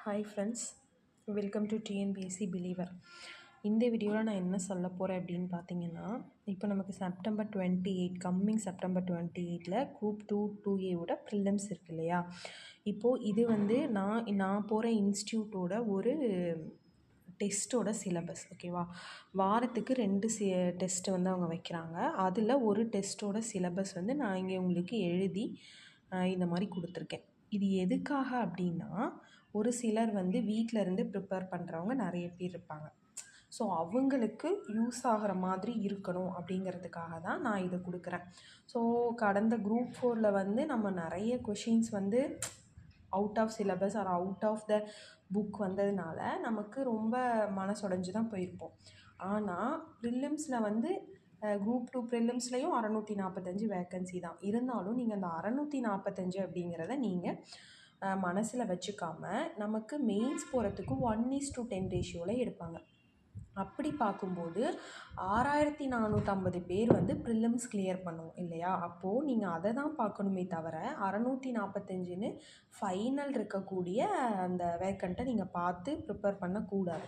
Hi friends, welcome to TNPSC believer. இந்த வீடியோவில் நான் என்ன சொல்ல போகிறேன் அப்படின்னு பார்த்தீங்கன்னா, இப்போ நமக்கு September 28 coming September 28 group 2A prelims இருக்கு இல்லையா. இப்போது இது வந்து நான் போகிற இன்ஸ்டியூட்டோட ஒரு டெஸ்ட்டோட சிலபஸ், ஓகேவா. வாரத்துக்கு 2 டெஸ்ட்டு வந்து அவங்க வைக்கிறாங்க. அதில் ஒரு டெஸ்ட்டோட சிலபஸ் வந்து நான் இங்கே உங்களுக்கு எழுதி இந்த மாதிரி கொடுத்துருக்கேன். இது எதுக்காக அப்படின்னா, ஒரு சிலர் வந்து வீட்டில் இருந்து ப்ரிப்பேர் பண்ணுறவங்க நிறைய பேர் இருப்பாங்க. ஸோ அவங்களுக்கு யூஸ் ஆகிற மாதிரி இருக்கணும் அப்படிங்கிறதுக்காக தான் நான் இதை கொடுக்குறேன். ஸோ கடந்த குரூப் 4 வந்து நம்ம நிறைய கொஷின்ஸ் வந்து out of syllabus or out of the book வந்ததுனால நமக்கு ரொம்ப மனசுடைஞ்சு தான் போயிருப்போம். ஆனால் ப்ரிலிம்ஸில் வந்து குரூப் 2 ப்ரிலிம்ஸ்லேயும் 645 வேக்கன்சி தான் இருந்தாலும் நீங்கள் அந்த 645 அப்படிங்கிறத நீங்கள் மனசில் வச்சுக்காம நமக்கு மெயின்ஸ் போகிறதுக்கு 1:10 ரேஷியோவில் எடுப்பாங்க. அப்படி பார்க்கும்போது 6450 பேர் வந்து ப்ரிலிம்ஸ் கிளியர் பண்ணுவோம் இல்லையா. அப்போது நீங்கள் அதை தான் பார்க்கணுமே தவிர 645ன்னு ஃபைனல் இருக்கக்கூடிய அந்த வேக்கண்ட்டை நீங்கள் பார்த்து ப்ரிப்பேர் பண்ணக்கூடாது.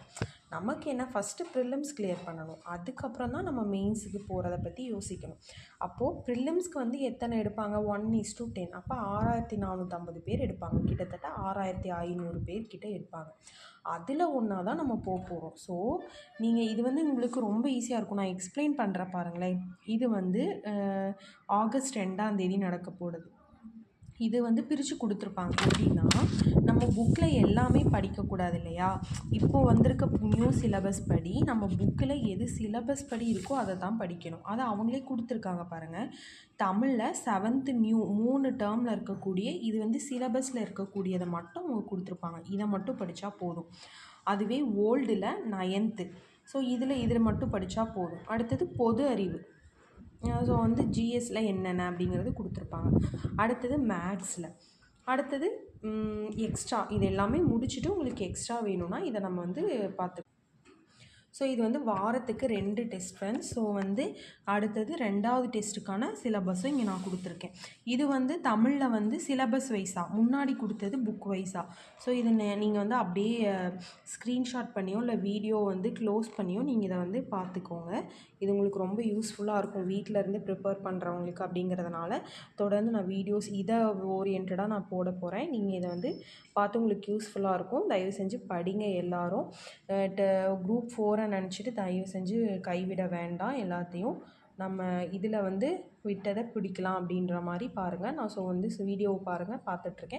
நமக்கு என்ன, ஃபஸ்ட்டு ப்ரிலிம்ஸ் கிளியர் பண்ணணும், அதுக்கப்புறம் தான் நம்ம மெயின்ஸுக்கு போகிறத பற்றி யோசிக்கணும். அப்போது ப்ரிலிம்ஸ்க்கு வந்து எத்தனை எடுப்பாங்க, 1:10. அப்போ 6450 பேர் எடுப்பாங்க, கிட்டத்தட்ட 6500 பேர் கிட்ட எடுப்பாங்க. அதில் ஒன்றா தான் நம்ம போகிறோம். ஸோ நீங்கள் இது வந்து உங்களுக்கு ரொம்ப ஈஸியாக இருக்கும். நான் எக்ஸ்பிளைன் பண்ணுறேன் பாருங்களேன். இது வந்து ஆகஸ்ட் 2 நடக்க போடுது. இது வந்து பிரித்து கொடுத்துருப்பாங்க. எப்படின்னா, நம்ம புக்கில் எல்லாமே படிக்கக்கூடாது இல்லையா. இப்போது வந்திருக்க நியூ சிலபஸ் படி நம்ம புக்கில் எது சிலபஸ் படி இருக்கோ அதை தான் படிக்கணும். அதை அவங்களே கொடுத்துருக்காங்க பாருங்கள். தமிழில் 7th நியூ 3 டேர்மில் இருக்கக்கூடிய இது வந்து சிலபஸில் இருக்கக்கூடியதை மட்டும் அவங்க கொடுத்துருப்பாங்க. இதை மட்டும் படித்தா போதும். அதுவே ஓல்டில் 9th, ஸோ இதில் மட்டும் படித்தா போதும். அடுத்தது பொது அறிவு, ஸோ வந்து ஜிஎஸ்சில் என்னென்ன அப்படிங்கிறது கொடுத்துருப்பாங்க. அடுத்தது மேக்ஸில், அடுத்தது எக்ஸ்ட்ரா. இது எல்லாமே முடிச்சுட்டு உங்களுக்கு எக்ஸ்ட்ரா வேணும்னா இதை நம்ம வந்து பார்த்து. ஸோ இது வந்து வாரத்துக்கு 2 டெஸ்ட் ஃப்ரெண்ட்ஸ். ஸோ வந்து அடுத்தது 2வது டெஸ்ட்டுக்கான சிலபஸும் இங்கே நான் கொடுத்துருக்கேன். இது வந்து தமிழில் வந்து சிலபஸ் வைஸாக, முன்னாடி கொடுத்தது புக் வைஸாக. ஸோ இது நீங்கள் வந்து அப்படியே ஸ்க்ரீன்ஷாட் பண்ணியோ இல்லை வீடியோ வந்து க்ளோஸ் பண்ணியோ நீங்கள் இதை வந்து பார்த்துக்கோங்க. இது உங்களுக்கு ரொம்ப யூஸ்ஃபுல்லாக இருக்கும் வீட்டில் இருந்து ப்ரிப்பேர் பண்ணுறவங்களுக்கு. அப்படிங்கிறதுனால தொடர்ந்து நான் வீடியோஸ் இதை ஓரியன்டாக நான் போட போகிறேன். நீங்கள் இதை வந்து பார்த்து உங்களுக்கு யூஸ்ஃபுல்லாக இருக்கும். தயவு செஞ்சு படிங்க எல்லாரும். குரூப் 4 நினச்சிட்டு தயவு செஞ்சு கைவிட வேண்டாம். எல்லாத்தையும் நம்ம இதில் வந்து விட்டதை பிடிக்கலாம் அப்படின்ற மாதிரி பாருங்கள். நான் ஸோ வந்து வீடியோவை பாருங்கள், பார்த்துட்ருக்கேன்.